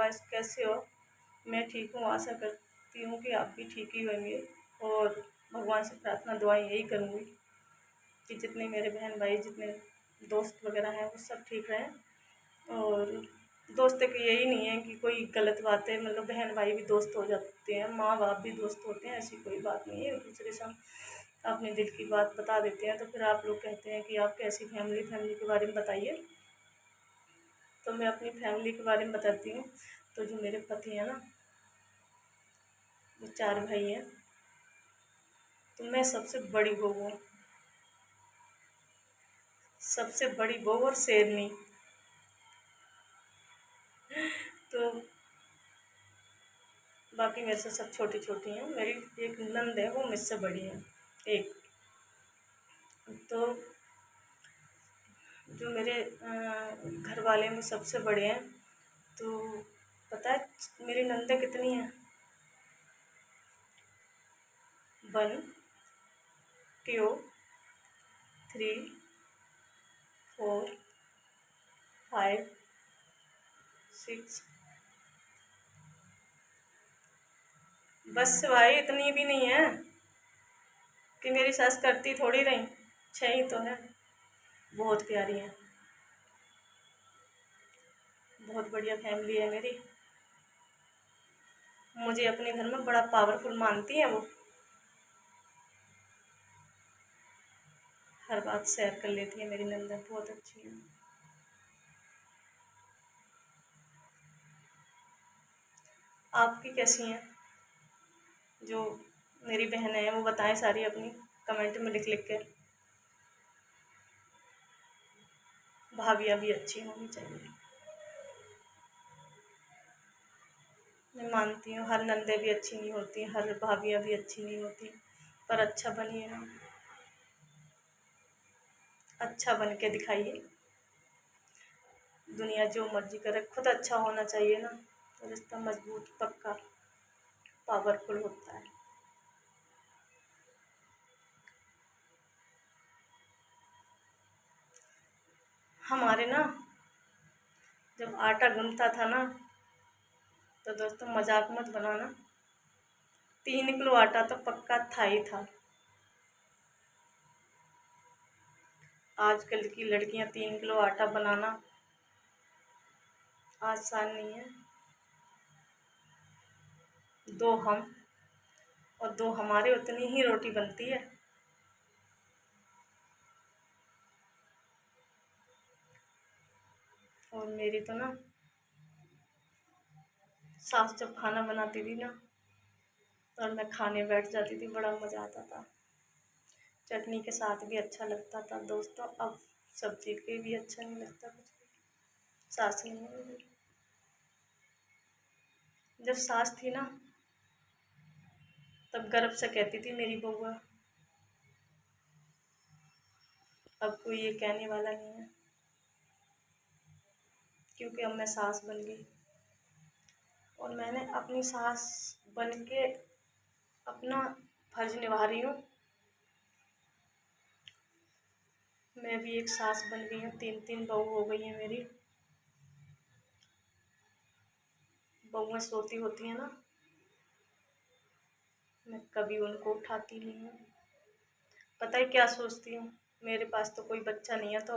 Guys, कैसे हो? मैं ठीक हूँ। आशा करती हूँ कि आप भी ठीक ही होंगे। और भगवान से प्रार्थना दुआएं यही करूँगी कि जितने मेरे बहन भाई, जितने दोस्त वगैरह हैं, वो सब ठीक रहें। और दोस्त की यही नहीं है कि कोई गलत बात है, मतलब बहन भाई भी दोस्त हो जाते हैं, माँ बाप भी दोस्त होते हैं, ऐसी कोई बात नहीं है। एक दूसरे से हम अपने दिल की बात बता देते हैं तो फिर आप लोग कहते हैं कि आप कैसी फैमिली के बारे में बताइए। तो मैं अपनी फैमिली के बारे में बताती हूँ। तो जो मेरे पति हैं ना, वो 4 भाई हैं। तो मैं सबसे बड़ी बहू हूँ, सबसे बड़ी बहू और शेरनी। तो बाकी मेरे से सब छोटी छोटी हैं। मेरी एक नंद है, वो मुझसे बड़ी है एक। तो जो मेरे घर वाले में सबसे बड़े हैं। तो पता है मेरी नंदें कितनी हैं? 1 2 3 4 5 6। बस भाई, इतनी भी नहीं है कि मेरी सास करती थोड़ी रही। 6 ही तो है। बहुत प्यारी है, बहुत बढ़िया फैमिली है मेरी। मुझे अपने घर में बड़ा पावरफुल मानती है वो। हर बात शेयर कर लेती है मेरी नंदन, बहुत अच्छी है। आपकी कैसी हैं? जो मेरी बहनें हैं वो बताएं सारी अपनी, कमेंट में लिख लिख के। भाभियाँ भी अच्छी होनी चाहिए। मैं मानती हूँ हर नंदे भी अच्छी नहीं होती, हर भाभियाँ भी अच्छी नहीं होती, पर अच्छा बनिए ना, अच्छा बन के दिखाइए। दुनिया जो मर्जी करे, खुद अच्छा होना चाहिए ना, तो रिश्ता मजबूत, पक्का, पावरफुल होता है। हमारे ना, जब आटा गूंथता था ना, तो दोस्तों मजाक मत बनाना, 3 किलो आटा तो पक्का था ही था। आजकल की लड़कियां 3 किलो आटा बनाना आसान नहीं है। 2 हम और 2 हमारे, उतनी ही रोटी बनती है। और मेरी तो ना सास जब खाना बनाती थी ना, और मैं खाने बैठ जाती थी, बड़ा मज़ा आता था। चटनी के साथ भी अच्छा लगता था दोस्तों। अब सब्जी के भी अच्छा नहीं लगता कुछ भी। सास नहीं है मेरी। जब सास थी ना, तब गर्व से कहती थी मेरी बहू। अब कोई ये कहने वाला नहीं है, क्योंकि अब मैं सास बन गई। और मैंने अपनी सास बन के अपना फर्ज निभा रही हूँ। मैं भी एक सास बन गई हूँ, 3 बहू हो गई हैं मेरी। बहुएं सोती होती हैं ना, मैं कभी उनको उठाती नहीं हूँ। पता है क्या सोचती हूँ? मेरे पास तो कोई बच्चा नहीं है, तो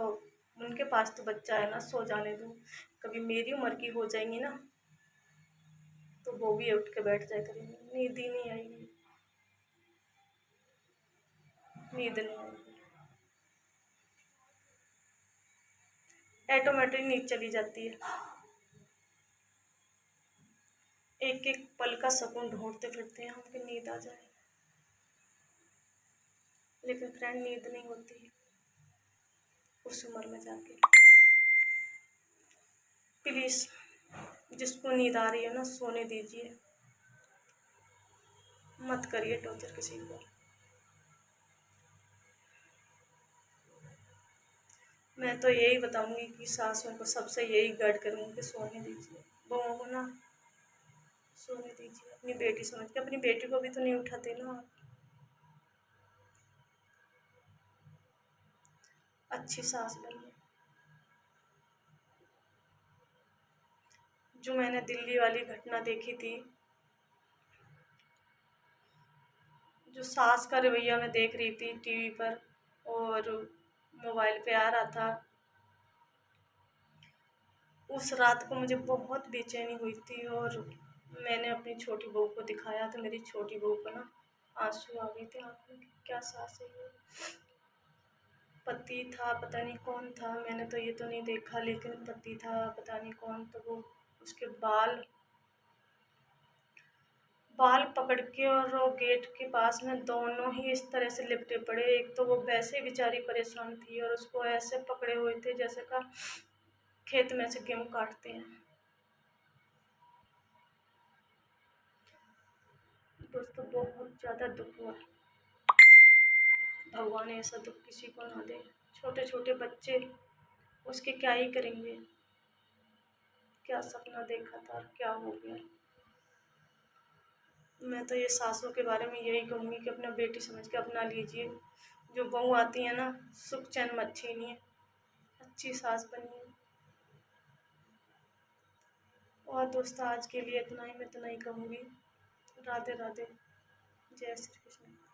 उनके पास तो बच्चा है ना, सो जाने दो। कभी मेरी उम्र की हो जाएंगी ना, तो वो भी उठ के बैठ जाया करेंगी। नींद ही नहीं आएगी, नींद नहीं आएगी, ऑटोमेटिक नींद चली जाती है। एक एक पल का सुकून ढूंढते फिरते हैं हम कि नींद आ जाए, लेकिन फ्रेंड नींद नहीं होती उस उम्र में जाके। प्लीज़, जिसको नींद आ रही है ना, सोने दीजिए, मत करिए टॉर्चर किसी को। मैं तो यही बताऊंगी कि सासों को सबसे यही गाइड करूंगी कि सोने दीजिए, बहुओं को ना सोने दीजिए। अपनी बेटी समझ के, अपनी बेटी को भी तो नहीं उठाते ना आप। अच्छी सास बनिए। जो मैंने दिल्ली वाली घटना देखी थी, जो सास का रवैया मैं देख रही थी टीवी पर और मोबाइल पे आ रहा था, उस रात को मुझे बहुत बेचैनी हुई थी। और मैंने अपनी छोटी बहू को दिखाया तो मेरी छोटी बहू को ना आंसू आ गए थे आँखों में। क्या सास है ये, पति था पता नहीं कौन था, मैंने तो ये तो नहीं देखा, लेकिन पति था पता नहीं कौन, तो वो उसके बाल बाल पकड़ के और वो गेट के पास में दोनों ही इस तरह से लिपटे पड़े। एक तो वो वैसे ही बेचारी परेशान थी और उसको ऐसे पकड़े हुए थे जैसे का खेत में से गेहूँ काटते हैं। दोस्तों बहुत ज़्यादा दुख हुआ। भगवान ऐसा दुख किसी को ना दे। छोटे छोटे बच्चे उसके क्या ही करेंगे, क्या सपना देखा था और क्या हो गया। मैं तो ये सासों के बारे में यही कहूँगी कि अपना बेटी समझ के अपना लीजिए। जो बहू आती है ना, सुख चैन मत छीनिए, अच्छी सास बनिए। और दोस्तों आज के लिए इतना ही, मैं इतना ही कहूँगी। राधे राधे, जय श्री कृष्ण।